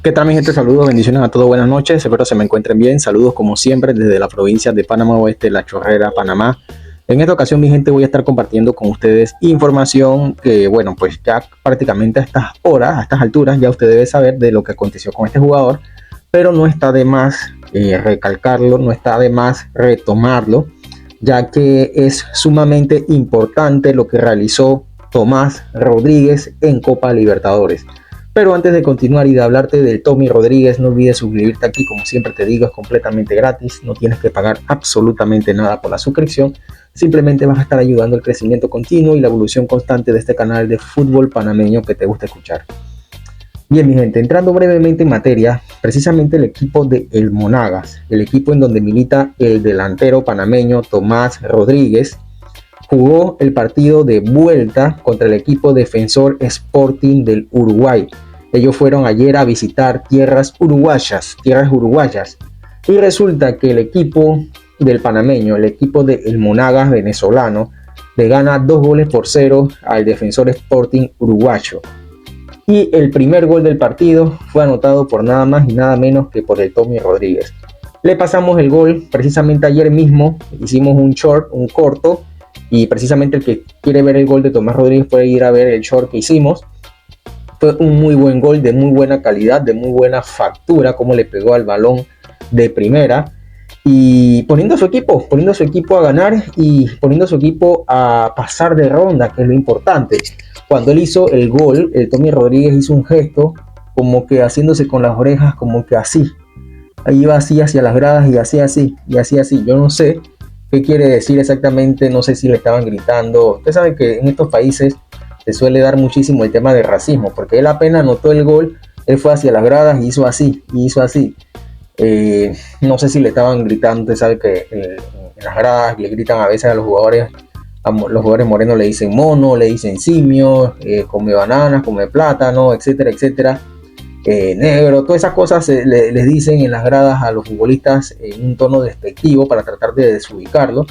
¿Qué tal, mi gente? Saludos, bendiciones a todos, buenas noches, espero se me encuentren bien. Saludos como siempre desde la provincia de Panamá Oeste, La Chorrera, Panamá. En esta ocasión, mi gente, voy a estar compartiendo con ustedes información que, bueno, pues ya prácticamente a estas horas, a estas alturas, ya usted debe saber de lo que aconteció con este jugador, pero no está de más recalcarlo, no está de más retomarlo, ya que es sumamente importante lo que realizó Tomás Rodríguez en Copa Libertadores. Pero antes de continuar y de hablarte del Tommy Rodríguez, no olvides suscribirte aquí, como siempre te digo, es completamente gratis, no tienes que pagar absolutamente nada por la suscripción, simplemente vas a estar ayudando al crecimiento continuo y la evolución constante de este canal de fútbol panameño que te gusta escuchar. Bien, mi gente, entrando brevemente en materia, precisamente el equipo de El Monagas, el equipo en donde milita el delantero panameño Tomás Rodríguez, jugó el partido de vuelta contra el equipo Defensor Sporting del Uruguay. Ellos fueron ayer a visitar tierras uruguayas, y resulta que el equipo del panameño, el equipo del Monagas venezolano, le gana 2-0 al Defensor Sporting uruguayo. Y el primer gol del partido fue anotado por nada más y nada menos que por el Tommy Rodríguez. Le pasamos el gol precisamente ayer mismo, hicimos un corto, y precisamente el que quiere ver el gol de Tomás Rodríguez puede ir a ver el short que hicimos. Fue un muy buen gol, de muy buena calidad, de muy buena factura, como le pegó al balón de primera y poniendo a su equipo a ganar y poniendo a su equipo a pasar de ronda, que es lo importante. Cuando él hizo el gol, el Tommy Rodríguez hizo un gesto como que haciéndose con las orejas, como que así. Ahí iba así hacia las gradas y así así. Yo no sé qué quiere decir exactamente, no sé si le estaban gritando. Usted sabe que en estos países se suele dar muchísimo el tema de racismo, porque él apenas anotó el gol, él fue hacia las gradas y hizo así. No sé si le estaban gritando. Usted sabe que en las gradas le gritan a veces a los jugadores morenos, le dicen mono, le dicen simio, come bananas, come plátano, etcétera. Negro, todas esas cosas les dicen en las gradas a los futbolistas en un tono despectivo para tratar de desubicarlo.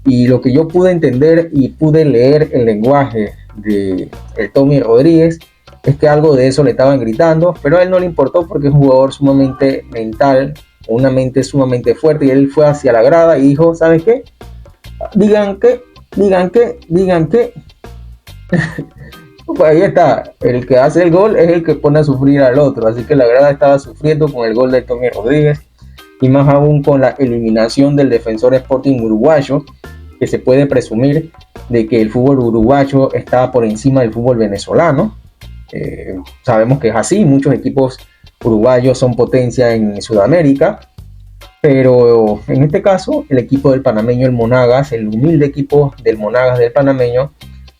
Y lo que yo pude entender y pude leer el lenguaje de el Tommy Rodríguez es que algo de eso le estaban gritando, pero a él no le importó porque es un jugador sumamente mental, una mente sumamente fuerte, y él fue hacia la grada y dijo: ¿sabes qué? Digan que pues ahí está, el que hace el gol es el que pone a sufrir al otro, así que la grada estaba sufriendo con el gol de Tommy Rodríguez, y más aún con la eliminación del Defensor Sporting uruguayo, que se puede presumir de que el fútbol uruguayo está por encima del fútbol venezolano. Sabemos que es así, muchos equipos uruguayos son potencia en Sudamérica, pero en este caso el equipo del panameño, el Monagas, el humilde equipo del Monagas del panameño,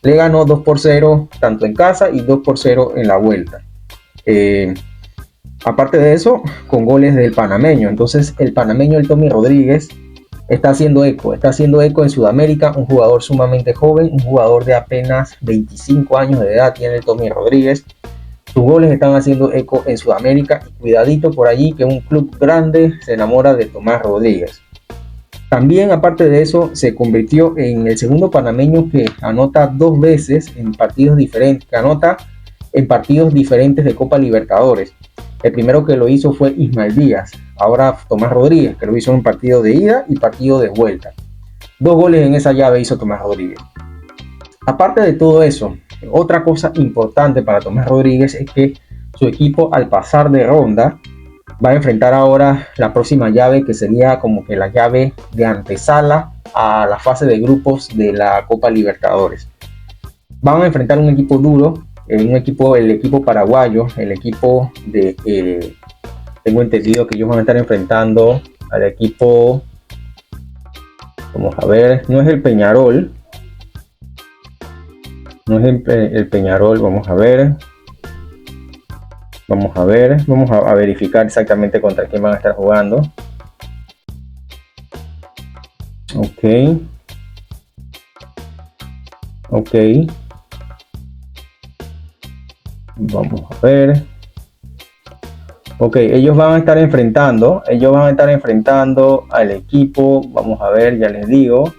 le ganó 2-0 tanto en casa y 2-0 en la vuelta. Aparte de eso, con goles del panameño. Entonces el panameño, el Tommy Rodríguez, está haciendo eco en Sudamérica, un jugador sumamente joven, un jugador de apenas 25 años de edad tiene el Tommy Rodríguez. Sus goles están haciendo eco en Sudamérica, y cuidadito por allí que un club grande se enamora de Tomás Rodríguez. También, aparte de eso, se convirtió en el segundo panameño que anota 2 veces en partidos diferentes, de Copa Libertadores. El primero que lo hizo fue Ismael Díaz, ahora Tomás Rodríguez, que lo hizo en un partido de ida y partido de vuelta. 2 goles en esa llave hizo Tomás Rodríguez. Aparte de todo eso, otra cosa importante para Tomás Rodríguez es que su equipo, al pasar de ronda, va a enfrentar ahora la próxima llave, que sería como que la llave de antesala a la fase de grupos de la Copa Libertadores. Van a enfrentar un equipo duro, el equipo paraguayo, el equipo de... tengo entendido que ellos van a estar enfrentando al equipo... Vamos a ver, no es el Peñarol. Vamos a verificar exactamente contra quién van a estar jugando. Ok. Vamos a ver. Ok, ellos van a estar enfrentando al equipo. Vamos a ver, ya les digo.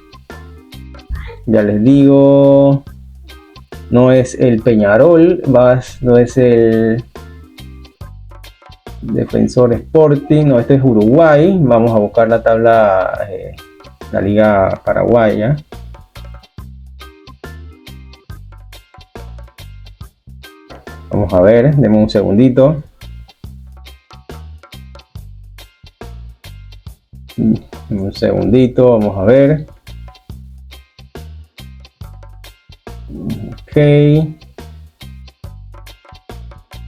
No es el Peñarol, no es el Defensor Sporting, no, este es Uruguay. Vamos a buscar la tabla, la liga paraguaya. Vamos a ver, denme un segundito. Un segundito, vamos a ver. Ok.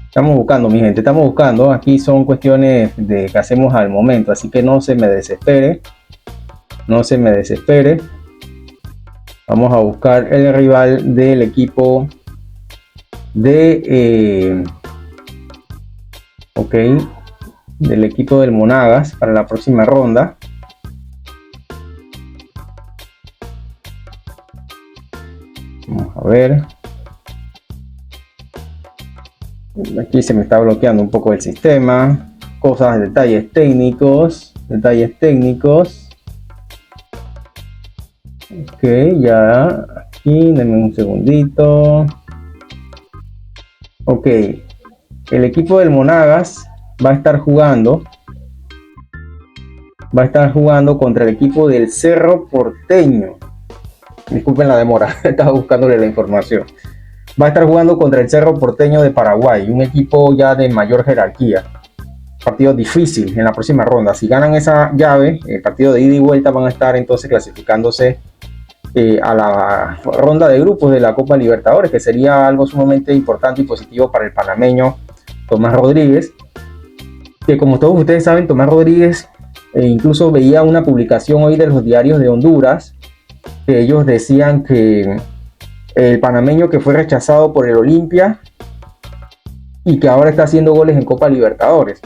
Estamos buscando, mi gente, estamos buscando. Aquí son cuestiones de que hacemos al momento, así que no se me desespere. No se me desespere. Vamos a buscar el rival del equipo de... ok, del equipo del Monagas para la próxima ronda. Vamos a ver. Aquí se me está bloqueando un poco el sistema. Cosas, detalles técnicos. Detalles técnicos. Ok, ya. Aquí, denme un segundito. Ok. El equipo del Monagas va a estar jugando contra el equipo del Cerro Porteño. Disculpen la demora, estaba buscándole la información. Va a estar jugando contra el Cerro Porteño de Paraguay, un equipo ya de mayor jerarquía. Partido difícil en la próxima ronda. Si ganan esa llave, el partido de ida y vuelta, van a estar entonces clasificándose a la ronda de grupos de la Copa Libertadores, que sería algo sumamente importante y positivo para el panameño Tomás Rodríguez, que como todos ustedes saben, Tomás Rodríguez, incluso veía una publicación hoy de los diarios de Honduras, que ellos decían que el panameño que fue rechazado por el Olimpia y que ahora está haciendo goles en Copa Libertadores.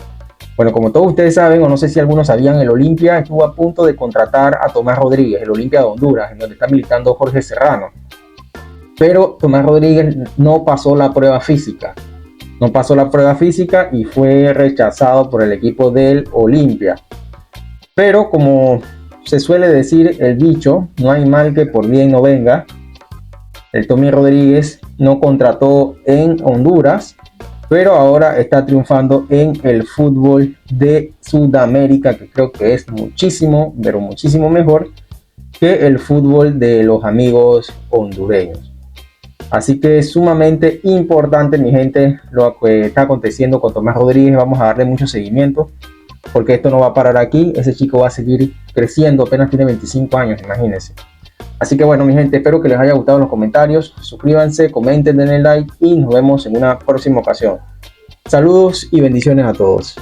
Bueno, como todos ustedes saben, o no sé si algunos sabían, el Olimpia estuvo a punto de contratar a Tomás Rodríguez, el Olimpia de Honduras, en donde está militando Jorge Serrano. Pero Tomás Rodríguez no pasó la prueba física. No pasó la prueba física y fue rechazado por el equipo del Olimpia. Pero como se suele decir el dicho, no hay mal que por bien no venga. El Tommy Rodríguez no contrató en Honduras, pero ahora está triunfando en el fútbol de Sudamérica, que creo que es muchísimo, pero muchísimo mejor que el fútbol de los amigos hondureños. Así que es sumamente importante, mi gente, lo que está aconteciendo con Tomás Rodríguez. Vamos a darle mucho seguimiento, porque esto no va a parar aquí. Ese chico va a seguir creciendo, apenas tiene 25 años, imagínense. Así que bueno, mi gente, espero que les haya gustado los comentarios. Suscríbanse, comenten, denle like y nos vemos en una próxima ocasión. Saludos y bendiciones a todos.